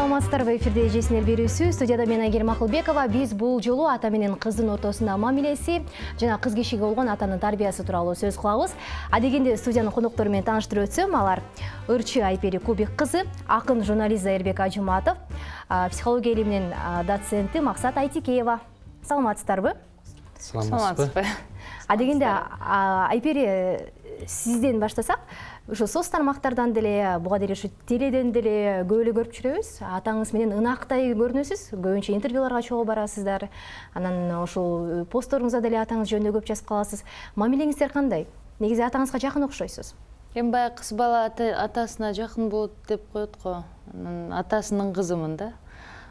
Саламатсыздарбы, эфирде Эжесинер берүүсү. Студияда мен Айгерим Акылбекова. Биз бул жолу ата менен кыздын ортосунда мамилеси жана кыз кишиге болгон атанын тарбиясы тууралуу сөз кылабыз. Адегенде студиянын коноктору менен тааныштырып өтсөм, алар Ырчы Айпери Кубик кызы, акын журналист Зайырбек Ажыматов, психология илиминин доценти Максат Айтикеева. Саламатсыздарбы? Саламатсызбы. Адегенде Айпери, сизден баштасак, ошо соц тармактардан деле, буга деле ушу теледен деле көп эле көрүп жүрөбүз. Атаңыз менен ынактай көрүнөсүз. Көбүнчө интервьюларга чогуу барасыздар. Анан ошол постторуңузда деле атаңыз жөнүндө көп жазып каласыз. Мамилеңиздер кандай? Негизи атаңызга жакын окшойсуз. Эми баягы кыз бала атасына жакын болот деп коет го. Атасынын кызымын да.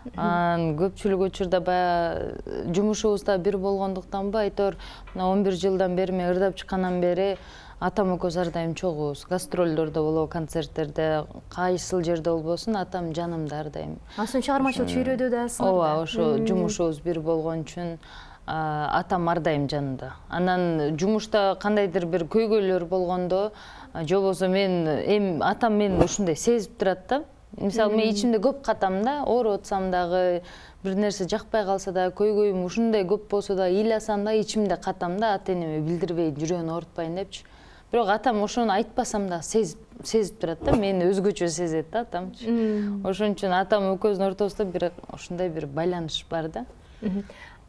Көпчүлүк учурда баягы жумушубузда бир болгондуктанбы, айтор 11 жылдан бери мен ырдап чыккандан бери атам экөөбүз ар дайым чогуубуз. Гастролдордо болобу, концерттерде, кайсыл жерде болбосун, атам жанымда ар дайым. Ансын чыгармачылык чүйрөдө да сыңар. Ооба, ошо жумушубуз бир болгон үчүн атам ар дайым жанымда. Анан жумушта кандайдыр бир көйгөйлөр болгондо, же болбосо мен атам мени ушундай сезип турат да. Мисалы, мен ичимде көп катам да, ооруп атсам дагы, бир нерсе жакпай калса да, көйгөйүм ушундай көп болсо да, ыйласам да, ичимде катам да, ата-энеме билдирбей, жүрөгүн оорутпайын депчи. Бирок атам ошону айтпасам да сезип турат да, мени өзгөчө сезет да атамчы. Ошон үчүн атам экөөбүздүн ортобузда бир ушундай бир байланыш бар да.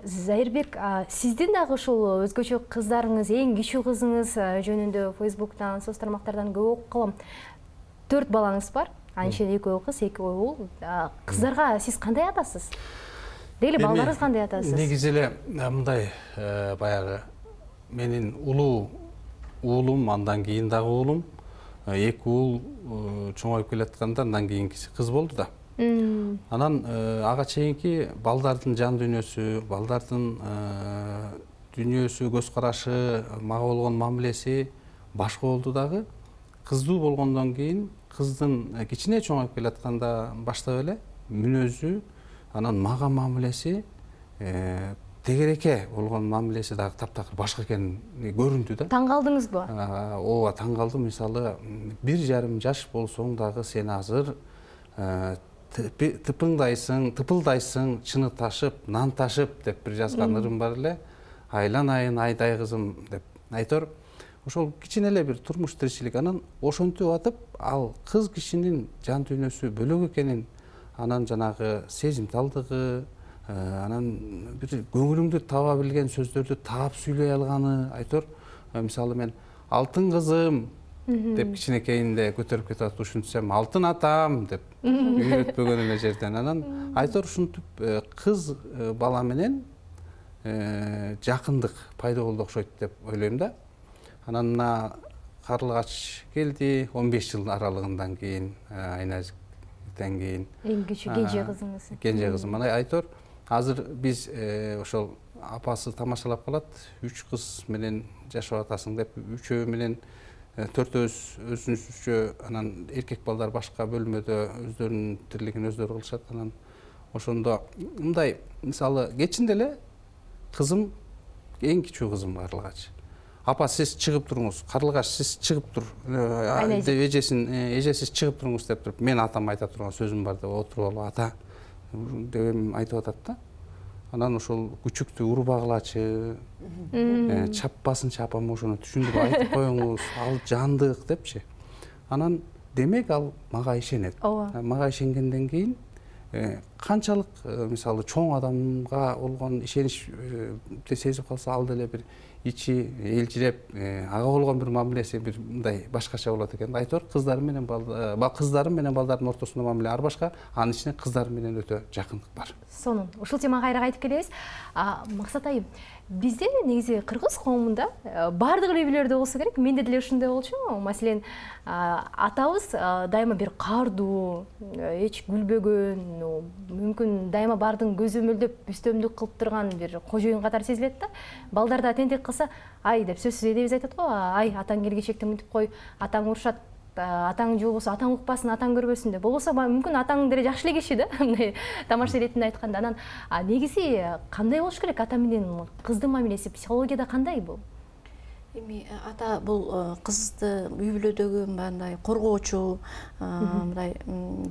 Зайырбек, сиздин дагы ушул өзгөчө кыздарыңыз, эң кичүү кызыңыз жөнүндө Facebook'тан, соц тармактардан көп окуп калам. 4 балаңыз бар. Анча экөө кыз, экөө уул. Кыздарга сиз кандай атасыз? Дейли балдарыңыз кандай атасыз? Негизи эле мындай баягы менин улуу уулум, андан кийин дагы уулум, 2 уул чоңоюп келатканда андан кийинкиси кыз болду да. Анан ага чейинки балдардын жан дүйнөсү, балдардын дүйнөсү, көз карашы, мага болгон мамилеси башка болду дагы. Кыздуу болгондон кийин кыздын кичине чоңоюп келатканда баштап эле мүнөзү, анан мага мамилеси тегереке болгон мамилеси дагы таптакыр башка экени көрүндү да. Таң калдыңызбы? Ооба, таң калдым. Мисалы, 1,5 жаш болсоң дагы сен азыр тыпылдайсың, чыны ташып, нан ташып деп бир жазган ырым бар эле. Айланайын айдай кызым деп. Айтор, ошол кичине эле бир турмуш тиричилик. Анан ошентип атып, ал кыз кишинин жан дүйнөсү бөлөк экенин, анан жанагы сезимталдыгы, анан бир көңүлүңдү таба билген сөздөрдү таап сүйлөй алганы, айтор, мисалы мен алтын кызым деп кичинекейинде көтөрүп кетип атып ушинтсем, алтын атам деп үйрөтпөгөн эле жерден. Анан айтор ушинтип кыз бала менен жакындык пайда болду окшойт деп ойлойм да. Анан мына Карлыгач келди, 15 жыл аралыгынан кийин, Айназиктен кийин. Эң кичүү кенже кызыңыз. Кенже кызым. Анан айтор, азыр биз ошол апасы тамашалап калат, 3 кыз менен жашап атасың деп, 3 менен 4 өзүнчө, анан эркек балдар башка бөлмөдө өздөрүнүн тирлигин өздөрү кылышат. Анан ошондо мындай, мисалы, кечинде эле кызым, эң кичүү кызым Карлыгач. Апа, сиз чыгып туруңуз, Карлыгач, сиз чыгып тур, эжесиз чыгып туруңуз деп туруп, мен атам айта турган сөзүм бар деп отуруп алып, ата деп айтып атат да. Анан ошол күчүктү урбагылачы, чаппасынчы апам ошону түшүндүрүп айтып коюңуз, ал жандык депчи. Анан демек ал мага ишенет. Мага ишенгенден кийин канчалык мисалы чоң адамга болгон ишеничти сезип калса, ал деле бир ичи элжиреп, ага болгон бир мамилеси бир мындай башкача болот экен. Айтор, кыздарым менен балдардын ортосунда мамиле ар башка, анын ичинде кыздар менен өтө жакындык бар. Сонун. Ушул темага кайра кайтып келебиз. Максат айым, бизде негизи кыргыз коомунда бардык эле үйлөрдө болсо керек, менде деле ушундай болчу. Маселен, атабыз дайыма бир каардуу, эч күлбөгөн, мүмкүн дайыма бардын көзү мөлдөп үстөмдүк кылып турган бир кожоюн катары сезилет да. Балдарда тентек кылса, ай деп сөзсүз эдебиз айтат го, ай атаң келгечекте мынтип кой, атаң урушат, атаң же болбосо атаң укпасын, атаң көрбөсүн деп. Болбосо мүмкүн атаң деле жакшы эле киши да, мындай тамаша иретинде айтканда. Анан негизи кандай болуш керек ата менен кыздын мамилеси психологияда кандай бул? Эми ата бул кызды үй бүлөдөгү мындай коргоочу, мындай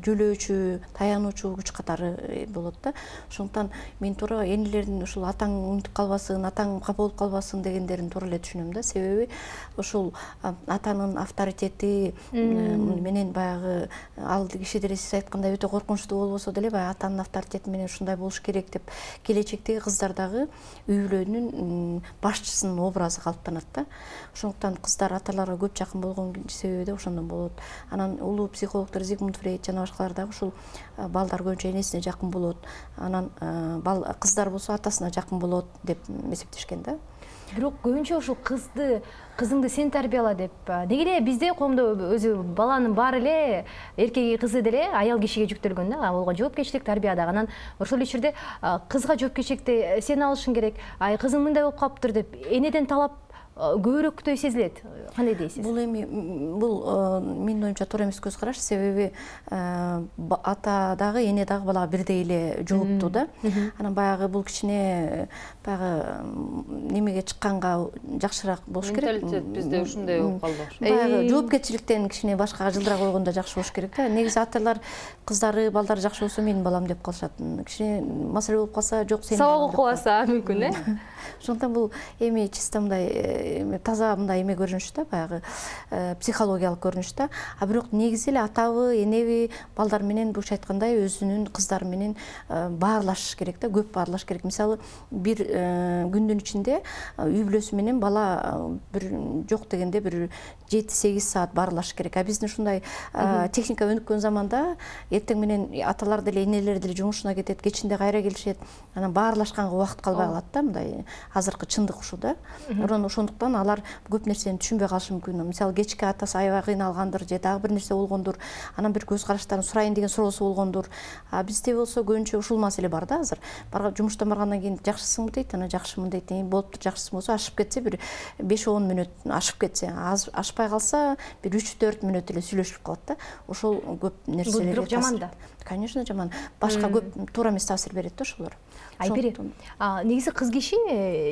жөлөөчү, таянуучу күч катары болот да. Ошондуктан мен туура энелердин ушул атаң унутуп калбасын, атаң капа болуп калбасын дегендерин туура эле түшүнөм да. Себеби ушул атанын авторитети менен баягы ал кишидер сиз айткандай өтө коркунучтуу болбосо деле баягы атанын авторитети менен ушундай болуш керек деп келечектеги кыздар дагы үй бүлөнүн башчысынын образы калыптанат да. Ошондуктан кыздар аталарга көп жакын болгон себеби да ошондон болот. Анан улуу психологдор Зигмунд Фрейд жана башкалар дагы ушул балдар көбүнчө энесине жакын болот, анан кыздар болсо атасына жакын болот деп эсептешкен да. Бирок көбүнчө ушул кызыңды сен тарбияла деп. Неге эле бизде коомдо өзү баланын баары эле эркеги кызы деле аял кишиге жүктөлгөн да. Ага жоопкерчилик тарбиядагы. Анан ошол эле черде кызга жоопкерчиликти сен алышың керек. Ай кызың мындай болуп калыптыр деп энеден талап көбүрөөктөй сезилет. Кандай дейсиз? Бул эми менин оюмча туура эмес көз караш, себеби ата дагы эне дагы балага бирдей эле жооптуу да. Анан баягы бул кичине баягы немеге чыкканга жакшыраак болуш керек. Менталитет бизде ушундай болуп калды. Баягы жоопкерчиликтен кичине башкага жылдыраак койгондо жакшы болуш керек да. Негизи аталар кыздары, балдары жакшы болсо менин балам деп калышат. Кичине маселе болуп калса жок сенин балаң. Сабак окубаса мүмкүн, Ошондуктан бул эми чисто мындай таза мындай эме көрүнүш да, баягы психологиялык көрүнүш да. А бирок негизи эле атабы, энеби балдар менен буш айткандай өзүнүн кыздары менен баарлашыш керек да, көп баарлаш керек. Мисалы бир күндүн ичинде үй бүлөсү менен бала бир жок дегенде бир 7-8 саат баарлаш керек. А биздин ушундай техника өнүккөн заманда эртең менен аталар деле энелер деле жумушуна кетет, кечинде кайра келишет. Анан баарлашканга убакыт калбай калат да, мындай азыркы чындык ушул да. Ошондуктан алар көп нерсени түшүнбөй калышы мүмкүн. Мисалы кечки атасы аябай кыйналгандыр же дагы бир нерсе болгондур. Анан бир көз караштарын сурайын деген суроосу болгондур. А бизде болсо көбүнчө ушул маселе бар да азыр. Жумуштан баргандан кийин жакшысыңбы дейт, анан жакшымын дейт. Болуптур, жакшысы болсо ашып кетсе бир 5-10 мүнөт ашып кетсе, ашпай калса бир 3-4 мүнөт эле сүйлөшүп калат да. Ошол көп нерселерге. Бирок жаман да. Конечно, жаман. Башка көп туура эмес таасир берет да ошолор. Айбери, негизи кыз киши,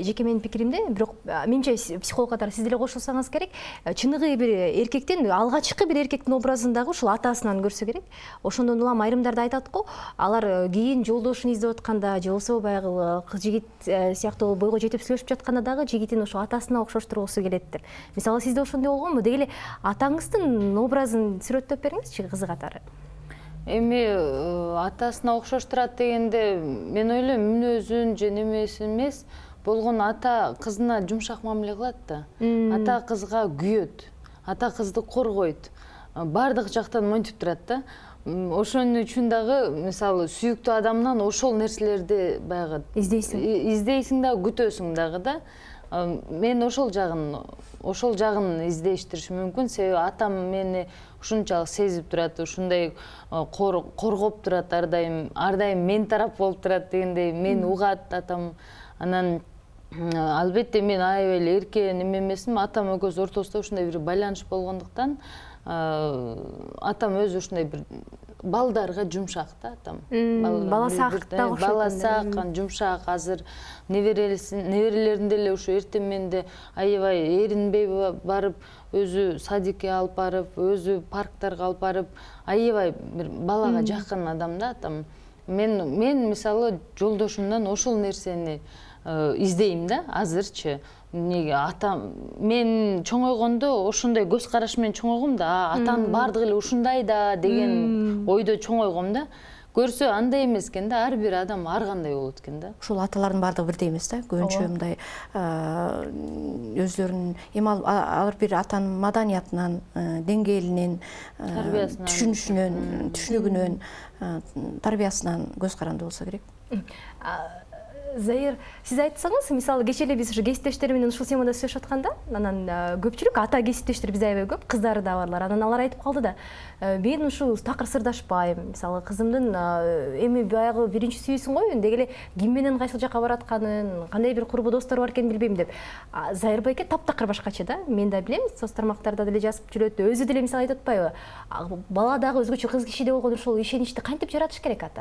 жеке менин пикиримде, бирок менимче психолог катары сиз деле кошулсаңыз керек, чыныгы бир эркектен, алгачкы бир эркектин образындагы ушул атасынан көрсө керек. Ошондон улам айрымдарда айтат го, алар кийин жолдошун издеп атканда, же болбосо баягы кыз жигит сыяктуу бойго жетип сүйлөшүп жатканда дагы жигитин ошо атасына окшоштургусу келеттир. Мисалы сизде ошондой болгонбу? Деги эле атаңыздын образын сүрөттөп бериңизчи кызы катары. Эми атасына окшоштурат дегенде мен ойлойм мүнөзүн же немесин эмес, болгону ата кызына жумшак мамиле кылат да. Ата кызга күйөт, ата кызды коргойт, баардык жактан монтип турат да. Ошон үчүн дагы мисалы сүйүктүү адамдан ошол нерселерди баягы издейсиң да, күтөсүң дагы да. Мен ошол жагын издештиришим мүмкүн, себеби атам мени ушунчалык сезип турат, ушундай коргоп турат, ар дайым мен тарап болуп турат дегендей мени угат атам. Анан албетте мен аябай эле эрке неме эмесмин, атам экөөбүз ортосунда ушундай бир байланыш болгондуктан атам өзү ушундай бир балдарга жумшак да атам. Баласак да окшойт. Баласак, жумшак, азыр неберелерин деле ушу эртең менде аябай эринбей барып, өзү садикке алып барып, өзү парктарга алып барып, аябай бир балага жакын адам да атам. Мен мисалы жолдошумдан ошол нерсени издейм да азырчы. Неге атам мен чоңойгондо ошондой көз караш менен чоңойгом да, атанын баардыгы эле ушундай да деген ойдо чоңойгом да. Көрсө андай эмес экен да, ар бир адам ар кандай болот экен да. Ушул аталардын баардыгы бирдей эмес да. Көбүнчө мындай өздөрүнүн эми ар бир атанын маданиятынан, деңгээлинен, түшүнүгүнөн, тарбиясынан көз каранды болсо керек. Заир, сиз айтсаңыз, мисалы кечээ эле биз ушу кесиптештер менен ушул темада сүйлөшүп атканда, анан көпчүлүк ата кесиптештер биз аябай көп, кыздары да барлар. Анан алар айтып калды да, мен ушул такыр сырдашпайм. Мисалы кызымдын эми баягы биринчи сүйүүсүн коюн, деги эле ким менен кайсыл жака баратканын, кандай бир курбу достору бар экенин билбейм деп. Заир байке таптакыр башкача да. Мен да билем, соц тармактарда деле жазып жүрөт. Өзү деле мисалы айтып атпайбы? Бала дагы өзгөчө кыз кишиде болгон ушул ишеничти кантип жаратыш керек ата?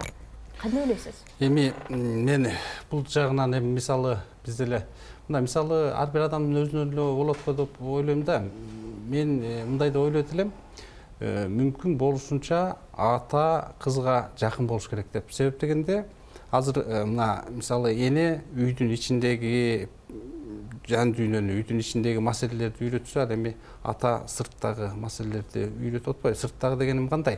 Кандай ойлойсуз? Эми мен бул жагынан эми мисалы бизде эле мындай мисалы ар бир адамдын өзүнө эле болот го деп ойлойм да. Мен мындай деп ойлойт элем. Мүмкүн болушунча ата кызга жакын болуш керек деп. Себеп дегенде азыр мына мисалы эне үйдүн ичиндеги жан дүйнөнү, үйдүн ичиндеги маселелерди үйрөтсө, ал эми ата сырттагы маселелерди үйрөтүп атпайбы? Сырттагы дегеним кандай?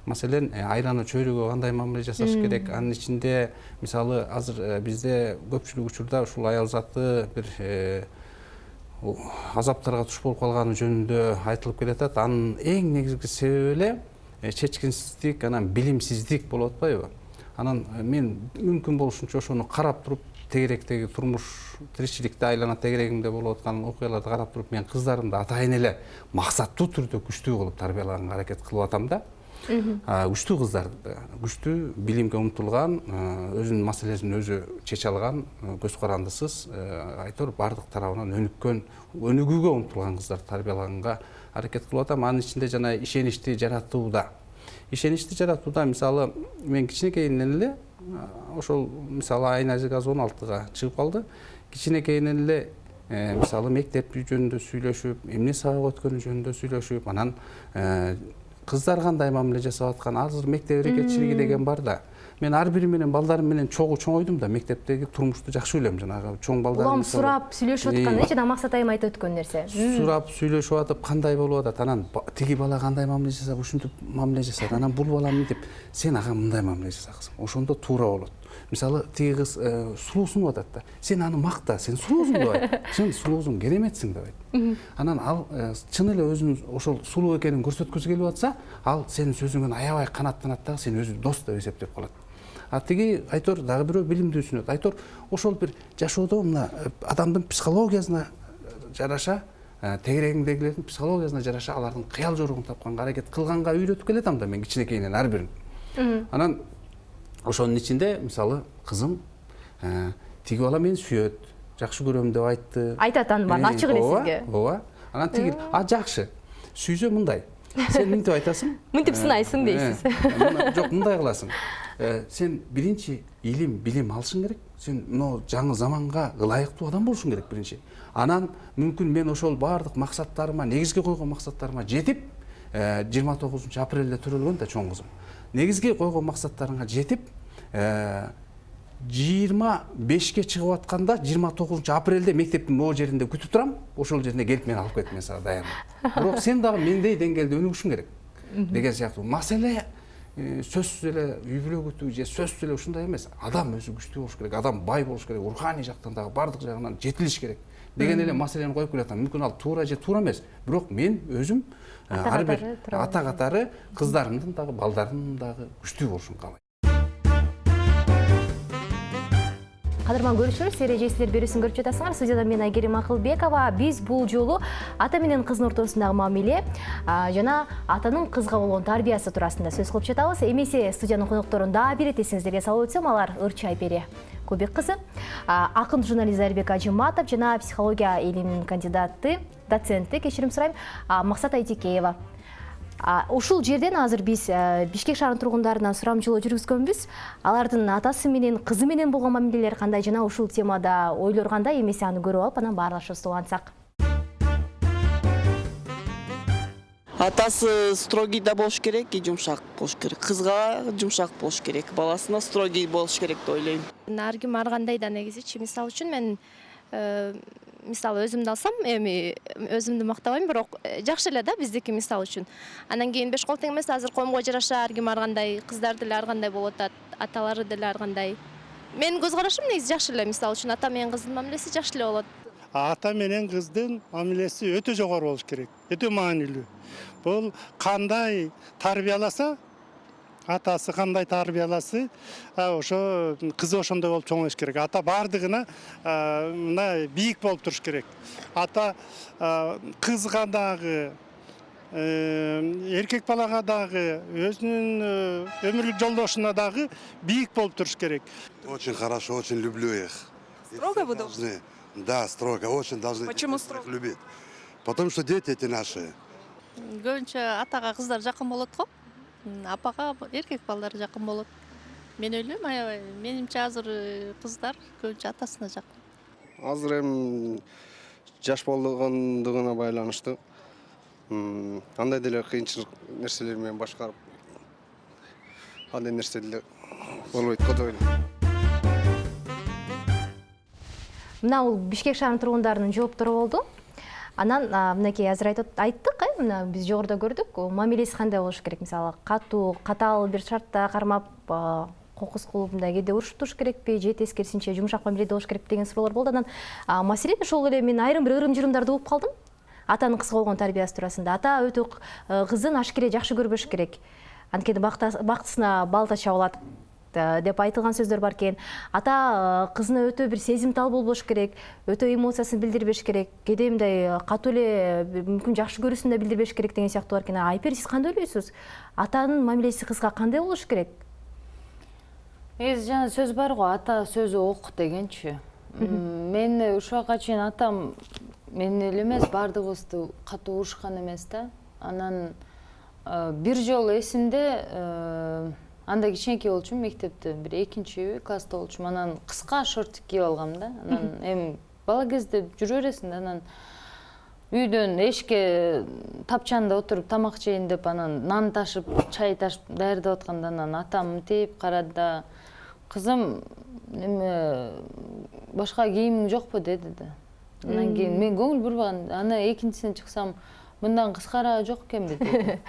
Маселен, айлана чөйрөгө кандай мамиле жасаш керек? Анын ичинде мисалы азыр бизде көпчүлүк учурда ушул аял заты бир азаптарга туш болуп калганы жөнүндө айтылып келатат. Анын эң негизги себеби эле чечкинсиздик, анан билимсиздик болуп атпайбы? Анан мен мүмкүн болушунча ошону карап туруп, тегеректеги турмуш тиричиликте айлана тегерегимде болуп аткан окуяларды карап туруп, мен кыздарымды атайын эле максаттуу түрдө күчтүү кылып тарбиялаганга аракет кылып атам да. Күчтүү кыздарды, күчтүү билимге умтулган, өзүнүн маселесин өзү чече алган, көз карандысыз, айтор бардык тарабынан өнүгүүгө умтулган кыздарды тарбиялаганга аракет кылып атам. Анын ичинде жана ишеничти жаратууда. Ишеничти жаратууда мисалы мен кичинекейинен эле ошол мисалы Айназик азыр 16-га чыгып калды. Кичинекейинен эле мисалы мектеп жөнүндө сүйлөшүп, эмне сабак өткөнү жөнүндө сүйлөшүп, анан кыздар кандай мамиле жасап аткан, азыр мектеп эрекетчилиги деген бар да. Мен ар бири менен балдарым менен чоңойдум да, мектептеги турмушту жакшы билем, жанагы чоң балдар. Улам сурап сүйлөшүп аткан, жана Максат айым айтып өткөн нерсе. Сурап сүйлөшүп атып, кандай болуп атат, анан тиги бала кандай мамиле жасап, ушинтип мамиле жасайт, анан бул бала мынтип, сен ага мындай мамиле жаса кызым, ошондо туура болот. Мисалы, тиги кыз сулуусуң атат да, сен аны макта, сен сулуусуң деп айт, сен сулуусуң, кереметсиң деп айт. Анан ал чын эле өзүнүн ошол сулуу экенин көрсөткүсү келип атса, ал сенин сөзүңөн аябай канааттанат дагы, сен өзү дос деп эсептеп калат. А тиги айтор дагы бирөө билимдүүсүнөт. Айтор ошол бир жашоодо мына адамдын психологиясына жараша, тегерегиңдегилердин психологиясына жараша алардын кыял жоругун тапканга аракет кылганга үйрөтүп келетам да мен кичинекейинен ар бирин. Анан ошонун ичинде мисалы кызым тиги бала мени сүйөт, жакшы көрөм деп айтты. Айтат анын баарын ачык эле сизге. Ооба. Анан тиги жакшы. Сүйсө мындай. Сен мынтип айтасың? Мынтип сынайсың дейсиз. Жок, мындай кыласың. Сен биринчи билим алышың керек. Сен мына жаңы заманга ылайыктуу адам болушуң керек биринчи. Анан мүмкүн мен ошол бардык максаттарыма, негизги койгон максаттарыма жетип, 29 апрелде төрөлгөн да чоң кызым. Негизги койгон максаттарыңа жетип, 25-ке чыгып атканда 29 апрелде мектептин могу жеринде күтүп турам, ошол жерине келип мени алып кет, мен сага даян. Бирок сен дагы мендей деңгээлде өнүгүшүң керек деген сыяктуу. Маселе сөзсүз эле үй бүлө күтүү же сөзсүз эле ушундай эмес. Адам өзү күчтүү болуш керек, адам бай болуш керек, руханий жактан дагы бардык жагынан жетилиш керек деген эле маселени коюп келатам. Мүмкүн ал туура же туура эмес, бирок мен өзүм ар бир ата катары кыздарымдын дагы балдарымдын дагы күчтүү болушун каалайм. Кадырман көрүүчүлөр, эрежесиздер берүүсүн көрүп жатасыңар. Студияда мен Айгерим Акылбекова. Биз бул жолу ата менен кыздын ортосундагы мамиле жана атанын кызга болгон тарбиясы туурасында сөз кылып жатабыз. Эмесе студиянын конокторун дагы бир эсиңиздерге салып өтсөм, алар Ырчы Айбере Көбек кызы, акын журналист Айрбек Ажыматов жана психология илиминин кандидаты, доценти, кечирим сурайм, Максат Айтекеева. Ушул жерден азыр биз Бишкек шаарынын тургундарынан сурамжылоо жүргүзгөнбүз. Алардын атасы менен кызы менен болгон мамилелери кандай жана ушул темада ойлор кандай, эмесе аны көрүп алып, анан баарлашыбызды улантсак. Атасы строгий да болуш керек, и жумшак болуш керек. Кызга жумшак болуш керек, баласына строгий болуш керек деп ойлойм. Ар ким ар кандай да негизичи. Мисалы үчүн мен мисалы өзүмдү алсам, эми өзүмдү мактабайм, бирок жакшы эле да биздики мисалы үчүн. Анан кийин беш кол тең эмес, азыр коомго жараша ар ким ар кандай, кыздар деле ар кандай болуп атат, аталары деле ар кандай. Менин көз карашым негизи жакшы эле, мисалы үчүн ата менен кыздын мамилеси жакшы эле болот. Ата менен кыздын мамилеси өтө жогору болуш керек, өтө маанилүү. Бул кандай тарбияласа, атасы кандай тарбияласы, ошо кызы ошондой болуп чоңоюш керек. Ата бардыгына мына бийик болуп туруш керек. Ата кызга дагы, эркек балага дагы, өзүнүн өмүрлүк жолдошуна дагы бийик болуп туруш керек. Очень хорошо, очень люблю их. Строго буду? Да, строго, очень должны. Почему строго? Любить. Потому что дети эти наши. Көбүнчө атага кыздар жакын болот го. Апага эркек балдар жакын болот. Мен ойлойм, аябай менимче азыр кыздар көбүнчө атасына жакын. Азыр эми жаш болгондугуна байланыштуу. Андай деле кыйынчылык нерселер менен башкарып андай нерсе деле болбойт го деп ойлойм. Мына бул Бишкек шаарынын тургундарынын жооптору болду. Анан мынакей азыр айттык, мына биз жогоруда көрдүк, мамилеси кандай болуш керек? Мисалы, катуу бир шартта кармап, кокус кылып, мындай кээде урушуп туруш керекпи, же тескерисинче жумшак мамиледе болуш керекпи деген суроолор болду. Анан маселен ошол эле мен айрым бир ырым-жырымдарды угуп калдым. Атанын кызга болгон тарбиясы туурасында. Ата өтө кызын ашкере жакшы көрбөш керек. Анткени бактысына балта чабылат деп айтылган сөздөр бар экен. Ата кызына өтө бир сезимтал болбош керек, өтө эмоциясын билдирбеш керек, кээде мындай катуу эле мүмкүн жакшы көрүүсүн да билдирбеш керек деген сыяктуу бар экен. Айпер, сиз кандай ойлойсуз? Атанын мамилеси кызга кандай болуш керек? Негизи жана сөз бар го, ата сөзү ок дегенчи. Мен ушуга чейин атам мен эле эмес, баардыгыбызды катуу урушкан эмес да. Анан бир жолу эсимде, анда кичинекей болчумун, мектепте бир 2-класста болчумун. Анан кыска шортик кийип алгам да. Анан эми бала кезде жүрө бересиң да. Анан үйдөн эшикке тапчанда отуруп тамак жейин деп, анан нан ташып, чай ташып даярдап атканда, анан атам мынтип карады да, кызым, эме башка кийимиң жокпу деди да. Анан кийин мен көңүл бурбаган. Анан экинчисине чыксам, мындан кыскараагы жок экенби деди.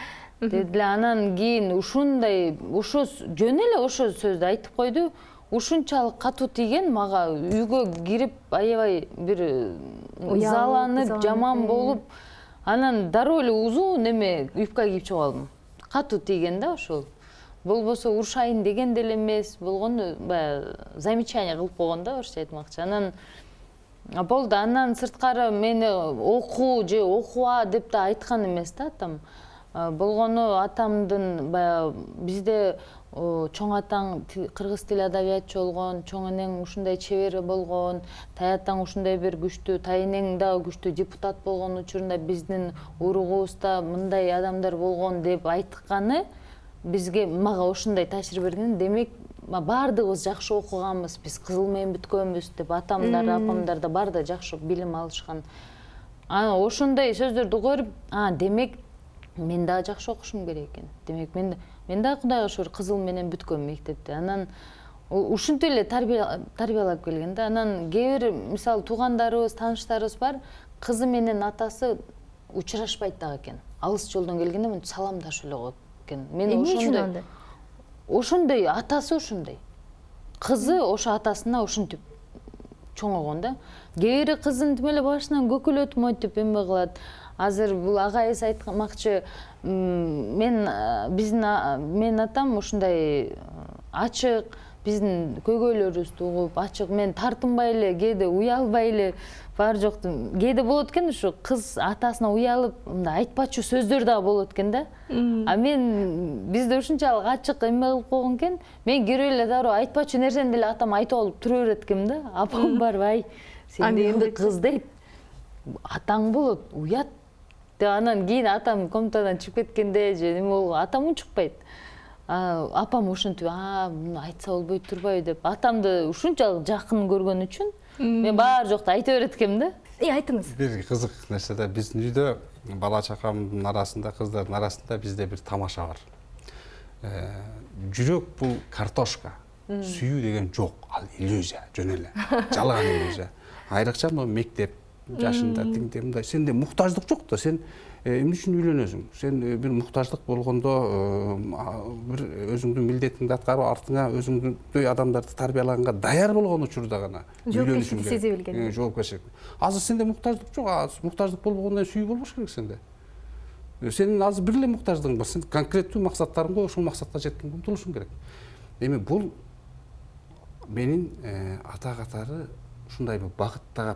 Деди. Анан кийин ушундай, жөн эле ошо сөздү айтып койду. Ушунчалык катуу тийген мага, үйгө кирип аябай бир ызаланып, жаман болуп, анан дароо эле узун эме юбка кийип чыгып алдым. Катуу тийген да ошол. Болбосо урушайын деген деле эмес, болгону баягы замечание кылып койгон да, орусча айтмакчы. Анан болду. Андан сырткары мени оку же окуба деп да айткан эмес да атам. Болгону атамдын баягы бизде чоң атаң кыргыз тили адабиятчы болгон, чоң энең ушундай чебер болгон, таятаң ушундай бир күчтүү, тайэнең да күчтүү депутат болгон учурунда биздин уругубузда мындай адамдар болгон деп айтканы бизге, мага ошондой таасир берген. Демек, баардыгыбыз жакшы окуганбыз, биз кызыл менен бүткөнбүз деп атамдар, апамдар да баардыгы жакшы билим алышкан. Анан ошондой сөздөрдү көрүп, демек мен дагы жакшы окушум керек экен. Демек мен дагы Кудайга шүгүр кызыл менен бүткөм мектепте. Анан ушинтип эле тарбиялап келген да. Анан кээ бир мисалы туугандарыбыз, тааныштарыбыз бар, кызы менен атасы учурашпайт дагы экен. Алыс жолдон келгенде мынтип саламдашып эле коет экен. Мен ошондой атасы ошондой. Кызы ошо атасына ошентип чоңойгон да. Кээ бири кызын тим эле башынан көкөлөтүп монтип эме кылат. Азыр бул агайыбыз айтмакчы, мен атам ушундай ачык, биздин көйгөйлөрүбүздү угуп, ачык, мен тартынбай эле, кээде уялбай эле, бар жокту. Кээде болот экен ушу кыз атасына уялып, мындай айтпачу сөздөр дагы болот экен да. Мен бизде ушунчалык ачык эме кылып койгон экен. Мен кирип эле дароо айтпачу нерсени деле атам айтып алып тура берет экен да. Апам барып, ай, сен дегенде кыз дейт, атаң болот, уят. Анан кийин атам комнатадан чыгып кеткенде же эме болгон, атам унчукпайт. Апам ушинтип, муну айтса болбойт турбайбы деп, атамды ушунчалык жакын көргөн үчүн мен бар жокту айта берет экенмин да. Айтыңыз. Бир кызык нерсе да, биздин үйдө бала чакамдын арасында, кыздардын арасында бизде бир тамаша бар. Жүрөк бул картошка, сүйүү деген жок, ал иллюзия, жөн эле, жалган иллюзия. Айрыкча мектеп жашында мындай сенде муктаждык жок да, сен эмне үчүн үйлөнөсүң? Сен бир муктаждык болгондо бир өзүңдүн милдетиңди аткарып, артыңа өзүңдөй адамдарды тарбиялаганга даяр болгон учурда гана үйлөнүшүң керек. Сезе билген. Жоопкерчилик. Азыр сенде муктаждык жок, муктаждык болбогондон кийин сүйүү болбош керек сенде. Сенин азыр бир эле муктаждыгың бар, сен конкреттүү максаттарың бар, ошол максатка жеткенге умтулушуң керек. Эми бул менин ата катары ушундай бир багытта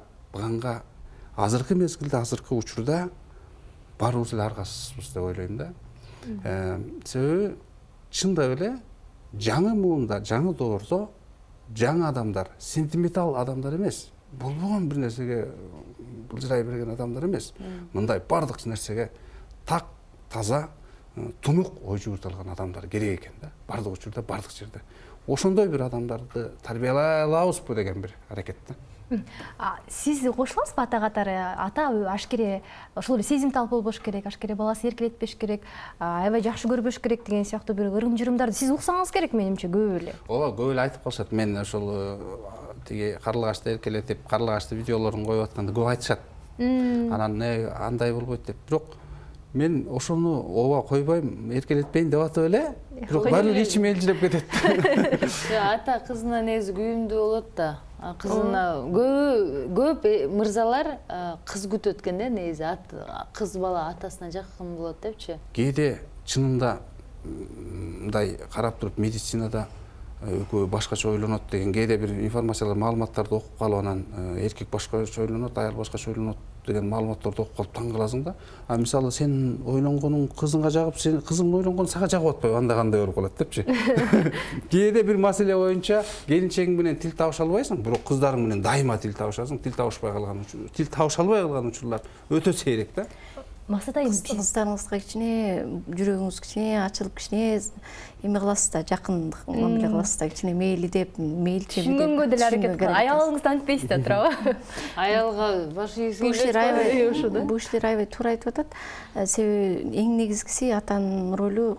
азыркы мезгилде, азыркы учурда барыбыз эле аргасызбыз деп ойлойм да. Себеби чындап эле жаңы муунда, жаңы доордо жаңы адамдар, сентиментал адамдар эмес, болбогон бир нерсеге былжырай берген адамдар эмес. Мындай бардык нерсеге так, таза, тунук ой жүгүртө алган адамдар керек экен да. Бардык учурда, бардык жерде. ошондой бир адамдарды тарбиялай алабызбы деген бир аракет да. Сиз кошуласызбы ата катары? Ата ашкере ошол эле сезимтал болбош керек, ашкере баласын эркелетпеш керек, аябай жакшы көрбөш керек деген сыяктуу бир ырым-жырымдарды сиз уксаңыз керек менимче көп эле. Ооба, көп эле айтып калышат. Мен ошол тиги карлыгачты эркелетип, карлыгачты видеолорун коюп атканда көп айтышат. Анан андай болбойт деп. Бирок мен ошону ооба койбойм, эркелетпейин деп атып эле, бирок баары ичим элжиреп кетет. Ата кызына негизи күйүндүү болот да. Кызына көп мырзалар кыз күтөт экен да, негизи кыз бала атасына жакын болот депчи. Кээде чынында мындай карап туруп медицинада экөө башкача ойлонот деген кээде бир информациялар, маалыматтарды окуп калып анан эркек башкача ойлонот, аял башкача ойлонот деген маалыматтарды окуп калып таң каласың да. Мисалы сен ойлонгонуң кызыңга жагып, сен кызың ойлонгон сага жагып атпайбы, анда кандай болуп калат депчи. Кээде бир маселе боюнча келинчегиң менен тил табыша албайсың, бирок кыздарың менен дайыма тил табышасың. Тил табыша албай калган учурлар өтө сейрек да. Максат айым, кыздарыңызга кичине жүрөгүңүз кичине ачылып, кичине эме кыласыз да, жакын мамиле кыласыз да, кичине мейлидеп, мейличи түшүнгөнгө деле аракет кылып, аялыңызды антпейсиз да, туурабы? Аялга баш ийгизген бул иштер аябай туура айтып атат. Себеби эң негизгиси атанын ролу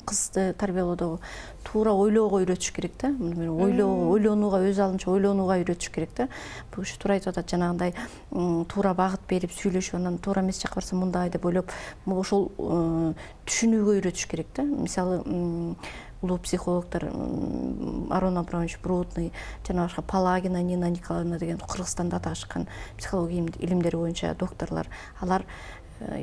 кызды тарбиялоодогу туура ойлоого үйрөтүш керек да. Ойлонууга, өз алдынча ойлонууга үйрөтүш керек да. Бул киши туура айтып атат, жанагындай туура багыт берип сүйлөшүп, анан туура эмес жака барса мындай деп ойлоп, ошол түшүнүүгө үйрөтүш керек да. Мисалы, улуу психологдор Арон Абрамович Брудный, жана башка Палагина Нина Николаевна деген Кыргызстанда аташкан психология илимдери боюнча докторлор, алар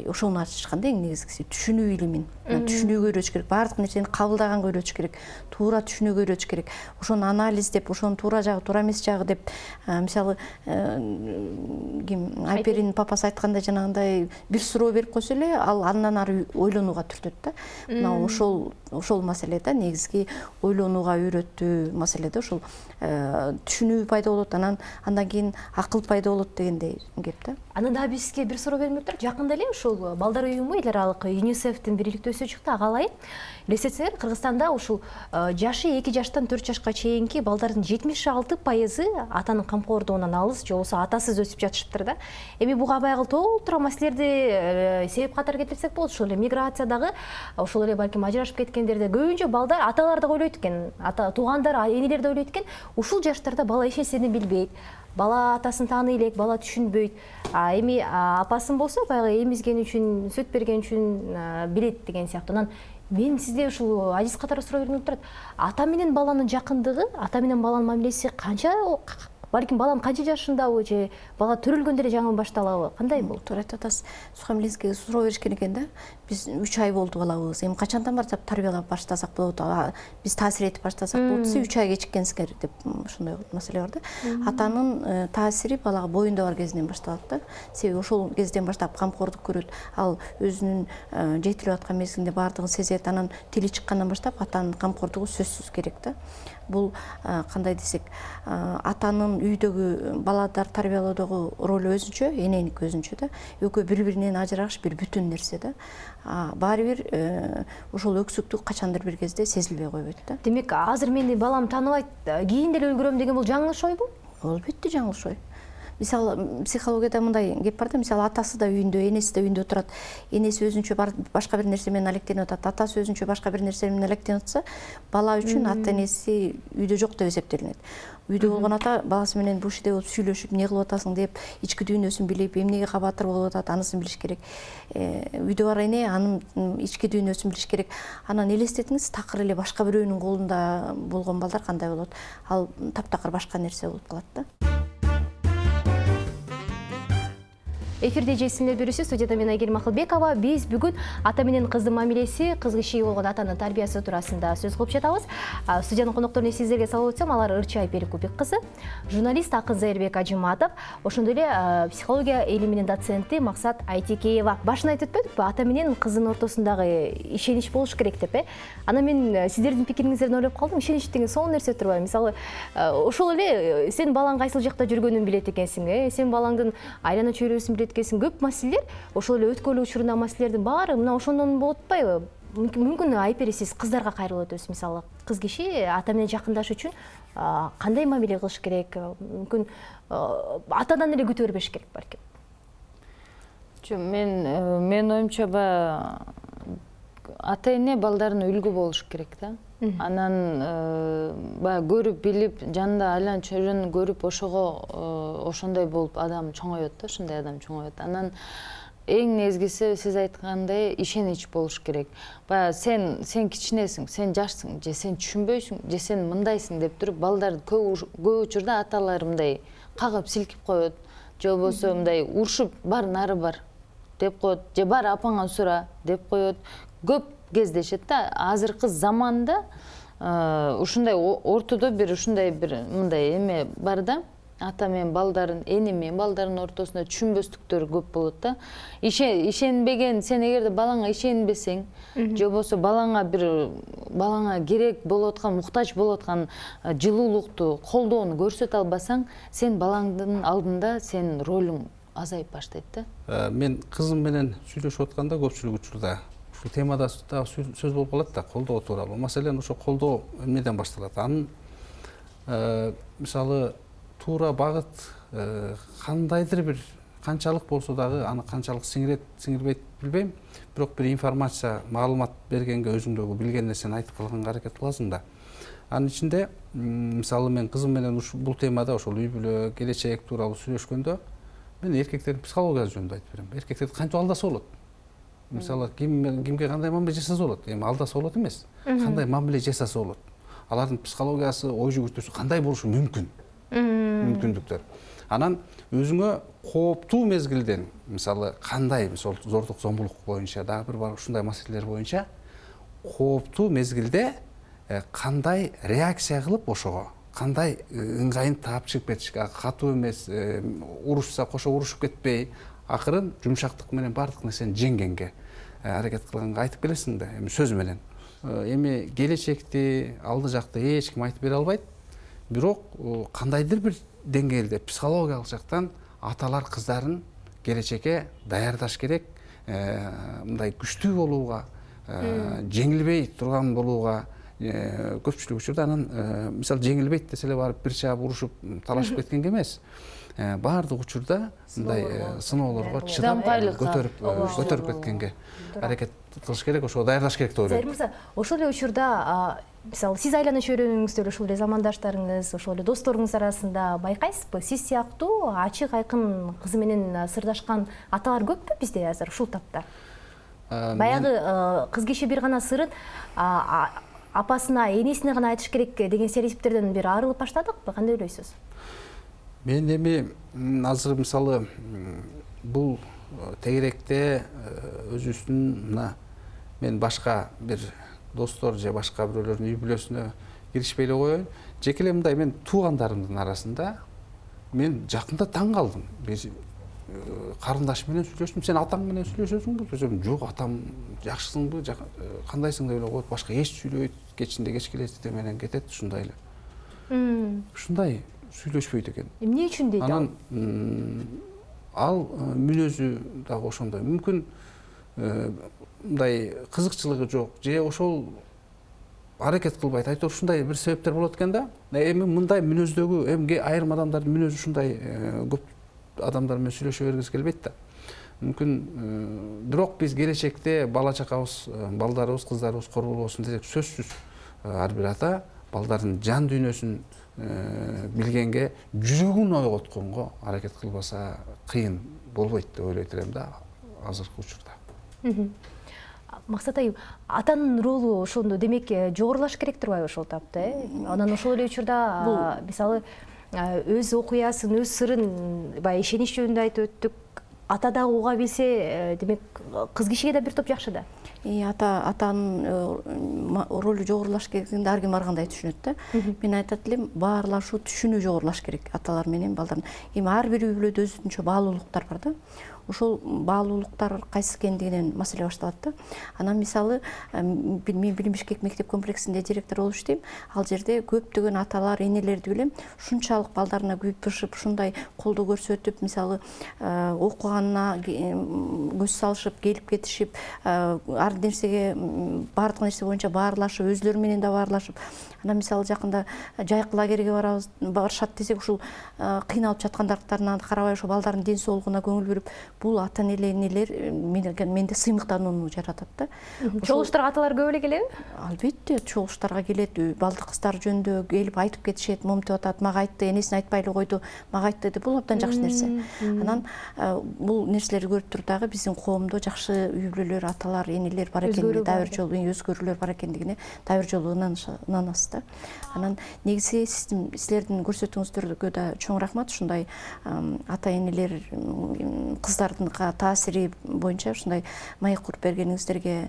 ошону ачышкан да, эң негизгиси түшүнүү илимин. Түшүнүүгө үйрөтүш керек, баардык нерсени кабылдаганга үйрөтүш керек, туура түшүнүүгө үйрөтүш керек. Ошону анализдеп, ошонун туура жагы, туура эмес жагы деп, мисалы, ким Айперинин папасы айткандай, жанагындай бир суроо берип койсо эле, ал андан ары ойлонууга түртөт да. Мына ошол маселе да, негизги ойлонууга үйрөтүү маселе да, ошол түшүнүү пайда болот, андан кийин акыл пайда болот дегендей кеп да. Анан дагы бизге бир суроо берип тур. Жакында эле ушул балдар уюму эл аралык ЮНИСЕФтин бийликтөөсү чыкты, агалай. Элестетсеңер, Кыргызстанда ушул жашы 2 жаштан 4 жашка чейинки балдардын 76% атанын камкордугунан алыс, же болбосо атасыз өсүп жатышыптыр да. Эми буга аябай толтура маселелерди себеп катары келтирсек болот. Ошол эле миграциядагы, ошол эле балким ажырашып кеткендерде көбүнчө балдар аталар да ойлойт экен, туугандар, энелер да ойлойт экен, ушул жаштарда бала эч нерсени билбейт. Бала атасын тааный элек, бала түшүнбөйт. Эми апасын болсо баягы эмизген үчүн, сүт берген үчүн билет деген сыяктуу. Анан мен сизде ушул адис катары суроо бергим турат. Ата менен баланын жакындыгы, ата менен баланын мамилеси канча, балким балам канча жашындабы, же бала төрөлгөндө эле жаңы башталабы? Кандай болот? Туура айтып атасыз. Сухамлинскийге суроо беришкен экен да. Биз 3 ай болду балабыз. Эми качандан баштап тарбиялап баштасак болот? Биз таасир этип баштасак болот. 3 ай кечиккенсиңер деп ошондой маселе бар да. Атанын таасири балага боюнда бар кезинен башталат да. Себеби ошол кезден баштап камкордук көрөт. Ал өзүнүн жетилип аткан мезгилинде баардыгын сезет. Анан тили чыккандан баштап атанын камкордугу сөзсүз керек да. Бул кандай десек, атанын үйдөгү баладар тарбиялоодогу ролу өзүнчө, эненики өзүнчө да. Экөө бири-биринен ажырагыш бир бүтүн нерсе да. Баары бир ошол өксүктүк качандыр бир кезде сезилбей койбойт да. Демек, азыр мени балам тааныбайт, кийин деле өлгүрөм деген бул жаңылыш ойбу? Албетте жаңылыш ой. Мисалы, психологияда мындай кеп бар да, мисалы атасы да үйүндө, энеси да үйүндө турат. Энеси өзүнчө башка бир нерсе менен алектенип атат, атасы өзүнчө башка бир нерсе менен алектенип атса, бала үчүн ата энеси үйдө жок деп эсептелинет. Үйдө болгон ата баласы менен бушиде болуп сүйлөшүп, эмне кылып атасың деп, ички дүйнөсүн билип, эмнеге кабатыр болуп атат, анысын билиш керек. Үйдө бар эне анын ички дүйнөсүн билиш керек. Анан элестетиңиз, такыр эле башка бирөөнүн колунда болгон балдар кандай болот? Ал таптакыр башка нерсе болуп калат да. Эфирде жесинлер берүүсү, студияда мен Айгерим Акылбекова. Биз бүгүн ата менен кыздын мамилеси, кыз киши болгон атанын тарбиясы туурасында сөз кылып жатабыз. Студиянын конокторуна сиздерге салып өтсөм, алар Ырчы Айперкубек кызы, журналист Акын Зайырбек Ажыматов, ошондой эле психология илиминин доценти Максат Айтекеева. Башын айтып өтпөдүкпү, ата менен кыздын ортосундагы ишенич болуш керек деп, Анан мен сиздердин пикириңиздерди ойлоп калдым. Ишенич деген сонун нерсе турбайбы? Мисалы, ошол эле сен балаң кайсыл жакта жүргөнүн билет экенсиң, сен балаңдын айлана чөйрөсүн билет экенсиң. Көп маселелер, ошол эле өткөрүлүп учурунда маселелердин баары мына ошондон болуп атпайбы? мүмкүн Айпери сиз кыздарга кайрылып өтөсүз. Мисалы кыз киши ата менен жакындашуу үчүн кандай мамиле кылыш керек? Мүмкүн атадан эле күтө бербеш керек балким. Жок, мен оюмча ата эне балдарына үлгү болуш керек да. Анан баягы көрүп билип, жанында айлан чөйрөнү көрүп ошондой болуп адам чоңойот да, ушундай адам чоңойот. Анан эң негизгиси сиз айткандай ишенич болуш керек. Баягы сен кичинесиң, сен жашсың, же сен түшүнбөйсүң, же сен мындайсың деп туруп балдарды көп учурда аталары мындай кагып силкип коет, же болбосо мындай урушуп бар нары бар деп коет, же бар апаңан сура деп коет. Көп кездешет да. Азыркы заманда ушундай ортодо ушундай мындай эме бар да. Ата менен балдарын, эне менен балдардын ортосунда түшүнбөстүктөр көп болот да. Ишенбеген, сен эгерде балаңа ишенбесең, же болбосо балаңа керек болуп аткан, муктаж болуп аткан жылуулукту, колдоону көрсөтө албасаң, сен балаңдын алдында сен ролуң азайып баштайт да. Мен кызым менен сүйлөшүп атканда көпчүлүк учурда ушул темада сөз болуп калат да, колдоо тууралуу. Маселен, ошо колдоо эмнеден башталат? Анын мисалы туура багыт кандайдыр бир канчалык болсо дагы аны канчалык сиңирбейт билбейм, бирок бир информация, маалымат бергенге өзүңдөгү билген нерсени айтып калганга аракет кыласың да. Анын ичинде мисалы мен кызым менен бул темада ошол үй бүлө, келечек тууралуу сүйлөшкөндө мен эркектердин психологиясы жөнүндө айтып берем. Эркектерди кантип алдаса болот? Мисалы кимге кандай мамиле жасаса болот? Эми алдаса болот эмес. Кандай мамиле жасаса болот? Алардын психологиясы, ой жүгүртүүсү кандай болушу мүмкүн? Мүмкүндүктөр. Анан өзүңө кооптуу мезгилден, мисалы кандай, мисалы зордук зомбулук боюнча дагы бир бар ушундай маселелер боюнча кооптуу мезгилде кандай реакция кылып ошого, кандай ыңгайын таап чыгып кетиш, катуу эмес, урушса кошо урушуп кетпей, акырын жумшактык менен бардык нерсени жеңгенге аракет кылганга айтып келесиң да, эми сөз менен. Эми келечекти алды жакта эч ким айтып бере албайт. Бирок кандайдыр бир деңгээлде психологиялык жактан аталар кыздарын келечекке даярдаш керек, мындай күчтүү болууга, жеңилбей турган болууга көпчүлүк учурда анан мисалы жеңилбейт десе эле барып бир чаап урушуп талашып кеткенге эмес, баардык учурда мындай сыноолорго чыдап көтөрүп кеткенге аракет кылыш керек, ошого даярдаш керек деп ойлойм. Зайыр мырза, ошол эле учурда мисалы сиз айлана чөйрөңүздө ошол эле замандаштарыңыз, ошол эле досторуңуз арасында байкайсызбы, сиз сыяктуу ачык айкын кызы менен сырдашкан аталар көппү бизде азыр ушул тапта? Баягы кыз киши бир гана сырын апасына, энесине гана айтыш керек деген стереотиптерден бир арылып баштадыкпы? Кандай ойлойсуз? Мен эми азыр мисалы бул тегеректе өзүбүздүн мына мен башка бир достор же башка бирөөлөрдүн үй бүлөсүнө киришпей эле коеюн. Жеке эле мындай мен туугандарымдын арасында мен жакында таң калдым. Карындаш менен сүйлөштүм, сен атаң менен сүйлөшөсүңбү десем, жок атам жакшысыңбы, кандайсың деп ойлоп коет, башка эч сүйлөбөйт, кечинде кеч келет менен кетет, ушундай эле. Ушундай сүйлөшпөйт экен. Эмне үчүн дейт ал? Анан ал мүнөзү дагы ошондой. Мүмкүн мындай кызыкчылыгы жок, же ошол аракет кылбайт. Айтор ушундай бир себептер болот экен да. Эми мындай мүнөздөгү эми айрым адамдардын мүнөзү ушундай көп адамдар менен сүйлөшө бергиси келбейт да. Мүмкүн бирок биз келечекте бала чакабыз, балдарыбыз, кыздарыбыз коргол болсун десек, сөзсүз ар бир ата балдардын жан дүйнөсүн билгенге, жүрөгүн ойготконго аракет кылбаса кыйын болбойт деп ойлойт элем да азыркы учурда. Максат айым, атанын ролу ошондо демек жогорулаш керек турбайбы ошол тапта, Анан ошол эле учурда мисалы өз окуясын, өз сырын баягы ишенич жөнүндө айтып өттүк. Ата да уга билсе, демек кыз кишиге да бир топ жакшы да. Атанын ролу жогорулаш керектигин ар ким ар кандай түшүнөт да. Мен айтат элем, баарлашуу, түшүнүү жогорулаш керек аталар менен балдардын. Эми ар бир үй бүлөдө өзүнчө баалуулуктар бар да. Ошол баалуулуктар кайсы экендигинен маселе башталат да. Анан мисалы мен Билим Бишкек мектеп комплексинде директор болуп иштейм. Ал жерде көптөгөн аталар, энелерди билем, ушунчалык балдарына күйүп бышып, ушундай колдоо көрсөтүп, мисалы окуганына көз салышып, келип кетишип, ар бар нерсеге баардык нерсе боюнча баарлашып, өзлөрү менен да баарлашып, анан мисалы жакында жайык лагерге барышат десек, ушул кыйналып жаткандарына карабай ошо балдардын ден соолугуна көңүл бөлүп, бул ата энелер менде сыймыктанууну жаратат да. Чогулуштарга аталар көп эле келеби? Албетте, чогулуштарга келет, балдык кыздар жөнүндө келип айтып кетишет, момтеп атат, мага айтты, энесине айтпай эле койду, мага айтты деп, бул абдан жакшы нерсе. Анан бул нерселерди көрүп туруп дагы биздин коомдо жакшы үй бүлөлөр, аталар, энелер бар экенин, дабыр жолу өзгөрүүлөр бар экендигине дабыр жолу ынанабыз да. Анан негизи силердин көрсөтүүңүздөргө да чоң рахмат, ушундай ата энелер кыздардын таасири боюнча ушундай маек куруп бергениңиздерге,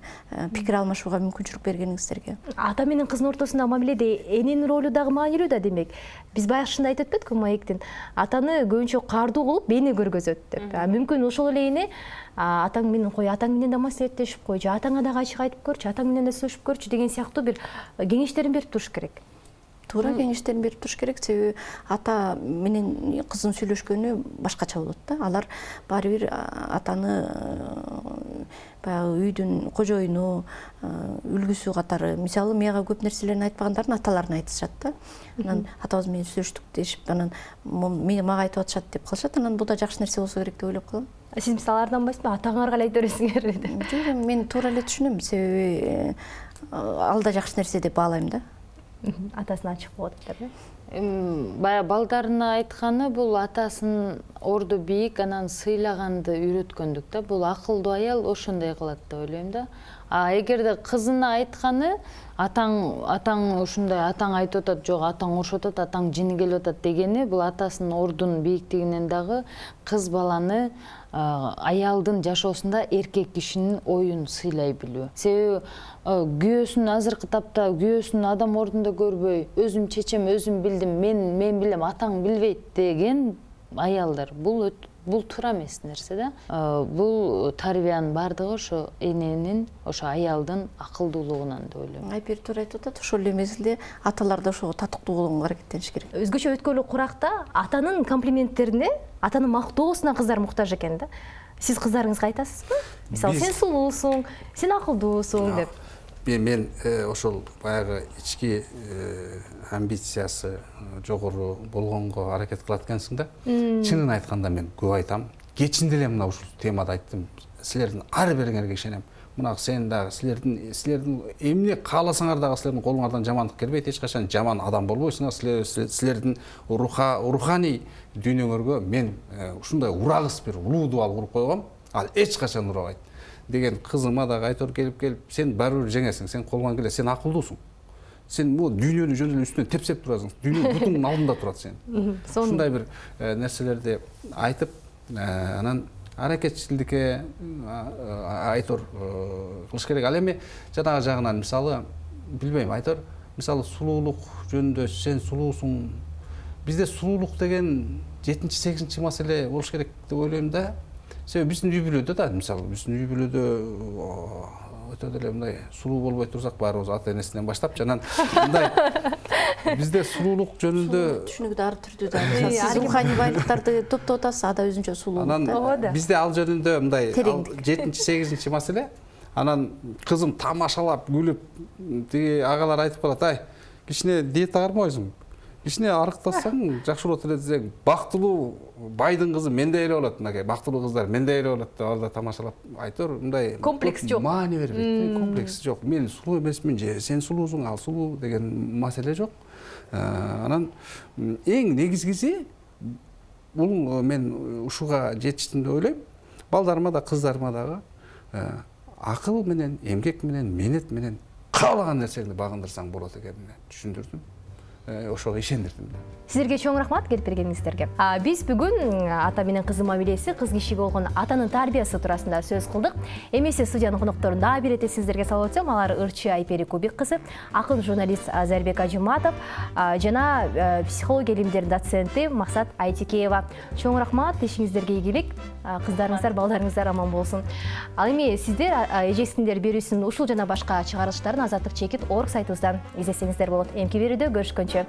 пикир алмашууга мүмкүнчүлүк бергениңиздерге. Ата менен кыздын ортосундагы мамиледе эненин ролу дагы маанилүү да, демек. Биз баягы айтып өттүкпү маектин? Атаны көбүнчө каардуу кылып бени көргөзөт деп. Мүмкүн ошол эле эне атаң менен кой, атаң менен да маслихаттешип койчу, атаңа дагы ачык айтып көрчү, атаң менен да сүйлөшүп көрчү деген сыяктуу бир кеңештерин берип туруш керек. Туура кеңештерин берип туруш керек, себеби ата менен кыздын сүйлөшкөнү башкача болот да. Алар баары бир атаны баягы үйдүн кожоюну, үлгүсү катары, мисалы мага көп нерселерин айтпагандарын аталарына айтышат да. Анан атабыз менен сүйлөштүк дешип, анан мага айтып атышат деп калышат. Анан бул да жакшы нерсе болсо керек деп ойлоп калам. Сиз мисалы арданбайсызбы? Атаңарга эле айта бересиңер. Жок, мен туура эле түшүнөм, себеби ал да жакшы нерсе деп баалайм да. Атасына ачык болот деп. Баягы балдарына айтканы бул атасын орду бийик, анан сыйлаганды үйрөткөндүк да. Бул акылдуу аял ошондой кылат деп ойлойм да. А эгерде кызына айтканы, атаң ушундай, атаң айтып атат, жок, атаң урушуп атат, атаң жини келип атат дегени, бул атасынын ордунун бийиктигинен дагы кыз баланы аялдын жашоосунда эркек кишинин оюн сыйлай билүү. Себеби күйөөсүн азыркы тапта күйөөсүн адам ордунда көрбөй, өзүм чечем, өзүм билдим, мен билем, атаң билбейт деген аялдар, бул туура эмес нерсе да. Бул тарбиянын баардыгы ошо эненин, ошо аялдын акылдуулугунан деп ойлойм. Айпер туура айтып атат, ошол эле мезгилде аталар да ошого татыктуу болгонго аракеттениш керек. Өзгөчө өткөлү куракта атанын комплименттерине, атанын мактоосуна кыздар муктаж экен да. Сиз кыздарыңызга айтасызбы? Мисалы, сен сулуусуң, сен акылдуусуң деп. Мен ошол баягы ички амбициясы жогору болгонго аракет кылат экенсиң да. Чынын айтканда мен көп айтам. Кечинде эле мына ушул темада айттым. Силердин ар бириңерге ишенем. Мына сен дагы силердин эмне кааласаңар дагы силердин колуңардан жамандык келбейт, эч качан жаман адам болбойсуңар. Силердин руханий дүйнөңөргө мен ушундай урагыс бир улуу дубал куруп койгом. Ал эч качан урабайт деген кызыма дагы айтор келип, сен баары бир жеңесиң, сен колуңан келет, сен акылдуусуң. Сен бул дүйнөнү жөн эле үстүнөн тепсеп турасың. Дүйнө бутуңдун алдында турат сен. Ушундай бир нерселерди айтып, анан аракетчилдикке айтор кылыш керек. Ал эми жанагы жагынан мисалы билбейм, айтор мисалы сулуулук жөнүндө сен сулуусуң. Бизде сулуулук деген 7-8 маселе болуш керек деп ойлойм да. Себеби биздин үй бүлөдө да, мисалы биздин үй бүлөдө өтө деле мындай сулуу болбой турсак, баарыбыз ата энесинен баштап, жанан мындай бизде сулуулук жөнүндө түшүнүкү ар түрдүү да. Сиз руханий байлыктарды топтоп атасыз, ада өзүнчө сулуулук. Анан бизде ал жөнүндө мындай 7-8 маселе. Анан кызым тамашалап күлүп, тиги агалар айтып калат, ай, кичине диета кармайсың. Кичине арыктасаң, жакшы болот эле десең, бактылуу байдын кызы менде эле болот, мынакей бактылуу кыздар менде эле болот деп алда тамашалап айтор, мындай комплекс жок. Маани бербейт, комплекс жок. Мен сулуу эмесмин, же сен сулуусуң, ал сулуу деген маселе жок. Анан эң негизгиси бул мен ушуга жетиштим деп ойлойм. Балдарыма да, кыздарыма дагы акыл менен, эмгек менен, менет менен каалаган нерсеңди багындырсаң болот экенин түшүндүрдүм. Ошого ишендирдим. Сиздерге чоң рахмат келип бергениңиздерге. Биз бүгүн ата менен кыздын мамилеси, кыз кишиге болгон атанын тарбиясы туурасында сөз кылдык. Эмесе студиянын конокторун дагы бир эте сиздерге салып өтсөм, алар ырчы Айпери Кубик кызы, акын журналист Зарбек Ажыматов жана психология илимдеринин доценти Максат Айтикеева. Чоң рахмат, ишиңиздерге ийгилик, кыздарыңыздар, балдарыңыздар аман болсун. Ал эми сиздер эжесиңдер берүүсүнүн ушул жана башка чыгарылыштарын Азаттык Чекит.org сайтыбыздан излесеңиздер болот. Эмки берүүдө көрүшкөнчө.